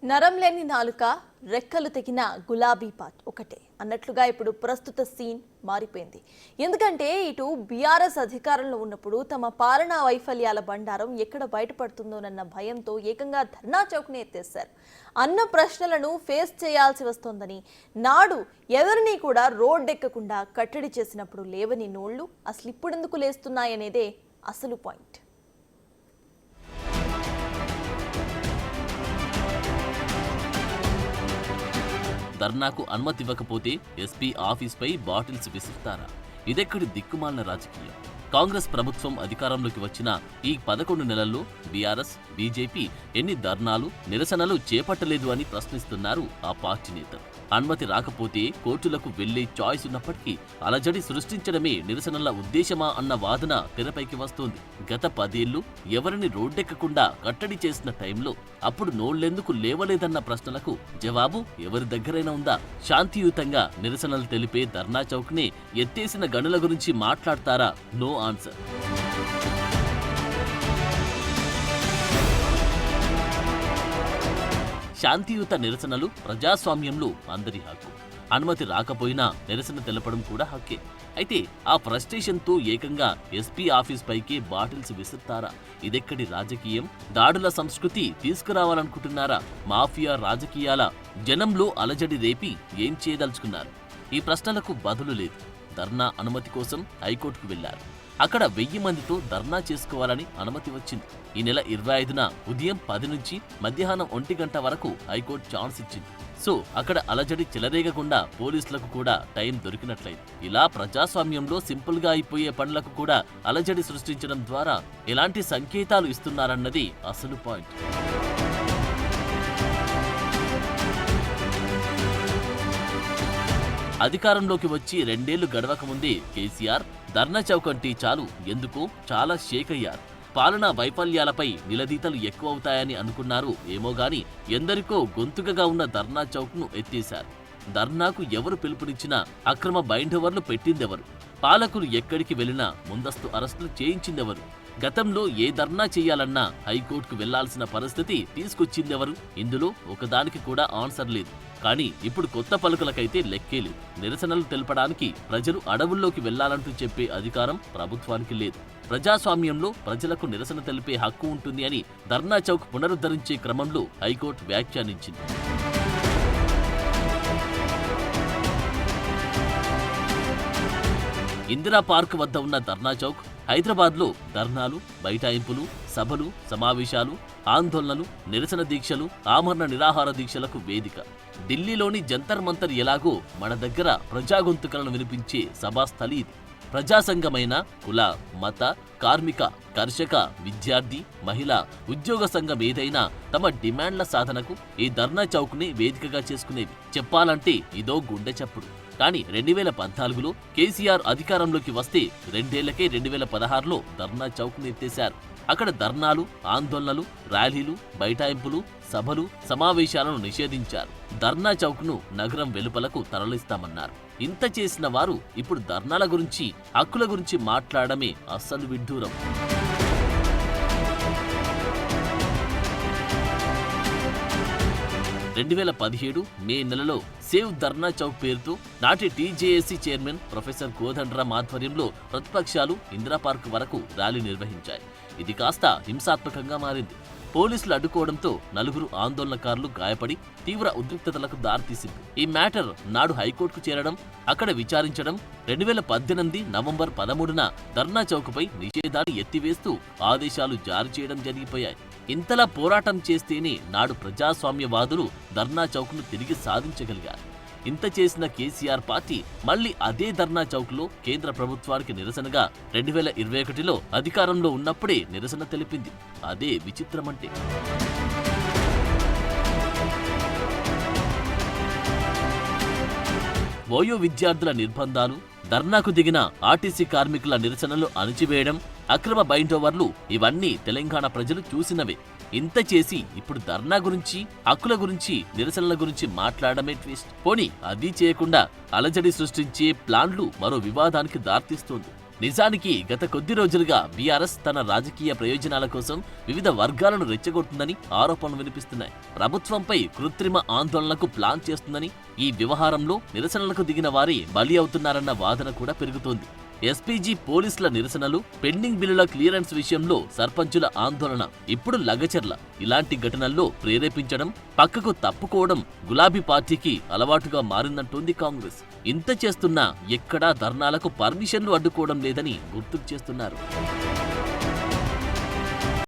నరం లేని నాలుక రెక్కలు తెగిన గులాబీ పాట్ ఒకటే అన్నట్లుగా ఇప్పుడు ప్రస్తుత సీన్ మారిపోయింది. ఎందుకంటే ఇటు బీఆర్ఎస్ అధికారంలో ఉన్నప్పుడు తమ పాలనా వైఫల్యాల బండారం ఎక్కడ బయటపడుతుందోనన్న భయంతో ఏకంగా ధర్నా చౌక్ని ఎత్తేశారు. అన్న ప్రశ్నలను ఫేస్ చేయాల్సి వస్తోందని, నాడు ఎవరిని కూడా రోడ్డెక్కకుండా కట్టడి చేసినప్పుడు లేవని నోళ్లు అసలు ఇప్పుడెందుకు లేస్తున్నాయనేదే అసలు పాయింట్. ధర్నాకు అనుమతి ఇవ్వకపోతే ఎస్పీ ఆఫీస్పై బాటిల్స్ విసురుతారా? ఇదెక్కడి దిక్కుమాలిన రాజకీయం? కాంగ్రెస్ ప్రభుత్వం అధికారంలోకి వచ్చిన ఈ 11 నెలల్లో బీఆర్ఎస్, బీజేపీ ఎన్ని ధర్నాలు, నిరసనలు చేపట్టలేదు అని ప్రశ్నిస్తున్నారు ఆ పార్టీ నేతలు. అనుమతి రాకపోతే కోర్టులకు వెళ్లే చాయిస్ ఉన్నప్పటికీ అలజడి సృష్టించడమే నిరసనల ఉద్దేశమా అన్న వాదన తెరపైకి వస్తోంది. గత 10 ఏళ్లు ఎవరిని రోడ్డెక్కకుండా కట్టడి చేసిన టైంలో అప్పుడు నోళ్లెందుకు లేవలేదన్న ప్రశ్నలకు జవాబు ఎవరి దగ్గరైనా ఉందా? శాంతియుతంగా నిరసనలు తెలిపే ధర్నా చౌక్నే ఎత్తేసిన గనుల గురించి మాట్లాడతారా? No answer. శాంతియుత నిరసనలు ప్రజాస్వామ్యంలో అందరి హక్కు. అనుమతి రాకపోయినా నిరసన తెలపడం కూడా హక్కే. అయితే ఆ ఫ్రస్ట్రేషన్తో ఏకంగా ఎస్పీ ఆఫీస్ పైకే బాటిల్స్ విసురుతారా? ఇదెక్కడి రాజకీయం? దాడుల సంస్కృతి తీసుకురావాలనుకుంటున్నారా? మాఫియా రాజకీయాల జనంలో అలజడి రేపి ఏం చేయదలుచుకున్నారు? ఈ ప్రశ్నలకు బదులు లేదు. ధర్నా అనుమతి కోసం హైకోర్టుకు వెళ్లారు. అక్కడ 1000 మందితో ధర్నా చేసుకోవాలని అనుమతి వచ్చింది. ఈ నెల 25న ఉదయం 10 నుంచి మధ్యాహ్నం 1 గంట వరకు హైకోర్టు ఛాన్స్ ఇచ్చింది. సో అక్కడ అలజడి చెలరేగకుండా పోలీసులకు కూడా టైం దొరికినట్లయింది. ఇలా ప్రజాస్వామ్యంలో సింపుల్ గా అయిపోయే పనులకు కూడా అలజడి సృష్టించడం ద్వారా ఎలాంటి సంకేతాలు ఇస్తున్నారన్నది అసలు పాయింట్. అధికారంలోకి వచ్చి 2 ఏళ్లు గడవక ముందే కేసీఆర్ ధర్నా చౌక్ అంటే చాలు ఎందుకో చాలా షేక్ అయ్యారు. పాలనా వైఫల్యాలపై నిలదీతలు ఎక్కువవుతాయని అనుకున్నారు ఏమో గాని ఎందరికో గొంతుకగా ఉన్న ధర్నా చౌక్ను ఎత్తేశారు. ధర్నాకు ఎవరు పిలుపునిచ్చినా అక్రమ బైండోవర్లు పెట్టిందెవరు? పాలకులు ఎక్కడికి వెళ్లినా ముందస్తు అరెస్టులు చేయించిందెవరు? గతంలో ఏ ధర్నా చేయాలన్నా హైకోర్టుకు వెళ్లాల్సిన పరిస్థితి తీసుకొచ్చిందెవరు? ఇందులో ఒకదానికి కూడా ఆన్సర్ లేదు. కానీ ఇప్పుడు కొత్త పలుకులకైతే లెక్కే లేదు. నిరసనలు తెలపడానికి ప్రజలు అడవుల్లోకి వెళ్లాలంటూ చెప్పే అధికారం ప్రభుత్వానికి లేదు. ప్రజాస్వామ్యంలో ప్రజలకు నిరసన తెలిపే హక్కు ఉంటుంది అని ధర్నా చౌక్ పునరుద్ధరించే క్రమంలో హైకోర్టు వ్యాఖ్యానించింది. ఇందిరా పార్క్ వద్ద ఉన్న ధర్నా చౌక్ హైదరాబాద్లో ధర్నాలు, బైఠాయింపులు, సభలు, సమావేశాలు, ఆందోళనలు, నిరసన దీక్షలు, ఆమరణ నిరాహార దీక్షలకు వేదిక. ఢిల్లీలోని జంతర్ మంతర్ ఎలాగో మన దగ్గర ప్రజాగొంతుకలను వినిపించే సభాస్థలి ఇది. ప్రజాసంఘమైన కుల, మత, కార్మిక, కర్షక, విద్యార్థి, మహిళా, ఉద్యోగ సంఘం ఏదైనా తమ డిమాండ్ల సాధనకు ఈ ధర్నా చౌక్ని వేదికగా చేసుకునేవి. చెప్పాలంటే ఇదో గుండె చప్పుడు. కానీ 2014లో కేసీఆర్ అధికారంలోకి వస్తే 2 ఏళ్లకే 2016లో ధర్నా చౌక్ను ఎత్తేశారు. అక్కడ ధర్నాలు, ఆందోళనలు, ర్యాలీలు, బైఠాయింపులు, సభలు, సమావేశాలను నిషేధించారు. ధర్నా చౌక్ను నగరం వెలుపలకు తరలిస్తామన్నారు. ఇంత చేసిన వారు ఇప్పుడు ధర్నాల గురించి, హక్కుల గురించి మాట్లాడమే అస్సలు విడ్డూరం. 2017 మే నెలలో సేవ్ ధర్నా చౌక్ పేరుతో నాటి టీజేఏసీ చైర్మన్ ప్రొఫెసర్ కోదండరాం ఆధ్వర్యంలో ప్రతిపక్షాలు ఇందిరా పార్క్ వరకు ర్యాలీ నిర్వహించాయి. ఇది కాస్త హింసాత్మకంగా మారింది. పోలీసులు అడ్డుకోవడంతో 4 ఆందోళనకారులు గాయపడి తీవ్ర ఉద్రిక్తతలకు దారితీసింది. ఈ మ్యాటర్ నాడు హైకోర్టుకు చేరడం, అక్కడ విచారించడం, 2018 నవంబర్ 13న ధర్నా చౌక్పై నిషేధాన్ని ఎత్తివేస్తూ ఆదేశాలు జారీ చేయడం జరిగిపోయాయి. ఇంతలా పోరాటం చేస్తేనే నాడు ప్రజాస్వామ్యవాదులు ధర్నా చౌక్ను తిరిగి సాధించగలిగారు. ఇంత చేసిన కేసీఆర్ పార్టీ మళ్లీ అదే ధర్నా చౌక్లో కేంద్ర ప్రభుత్వానికి నిరసనగా 2021లో అధికారంలో ఉన్నప్పుడే నిరసన తెలిపింది. అదే విచిత్రమంటే. ఓయో విద్యార్థుల నిర్బంధాలు, ధర్నాకు దిగిన ఆర్టీసీ కార్మికుల నిరసనలు అణిచివేయడం, అక్రమ బైండోవర్లు ఇవన్నీ తెలంగాణ ప్రజలు చూసినవే. ఇంత చేసి ఇప్పుడు ధర్నా గురించి, హక్కుల గురించి, నిరసనల గురించి మాట్లాడమే ట్విస్ట్. పోనీ అది చేయకుండా అలజడి సృష్టించే ప్లాన్లు మరో వివాదానికి దారితీస్తోంది. నిజానికి గత కొద్ది రోజులుగా బీఆర్ఎస్ తన రాజకీయ ప్రయోజనాల కోసం వివిధ వర్గాలను రెచ్చగొడుతుందని ఆరోపణలు వినిపిస్తున్నాయి. ప్రభుత్వంపై కృత్రిమ ఆందోళనలకు ప్లాన్ చేస్తుందని, ఈ వ్యవహారంలో నిరసనలకు దిగిన వారి బలి అవుతున్నారన్న వాదన కూడా పెరుగుతోంది. ఎస్పీజీ పోలీసుల నిరసనలు, పెండింగ్ బిల్లుల క్లియరెన్స్ విషయంలో సర్పంచుల ఆందోళన, ఇప్పుడు లగచర్ల ఇలాంటి ఘటనల్లో ప్రేరేపించడం, పక్కకు తప్పుకోవడం గులాబీ పార్టీకి అలవాటుగా మారిందంటోంది కాంగ్రెస్. ఇంత చేస్తున్నా ఎక్కడా ధర్నాలకు పర్మిషన్లు అడ్డుకోవడం లేదని గుర్తుకు చేస్తున్నారు.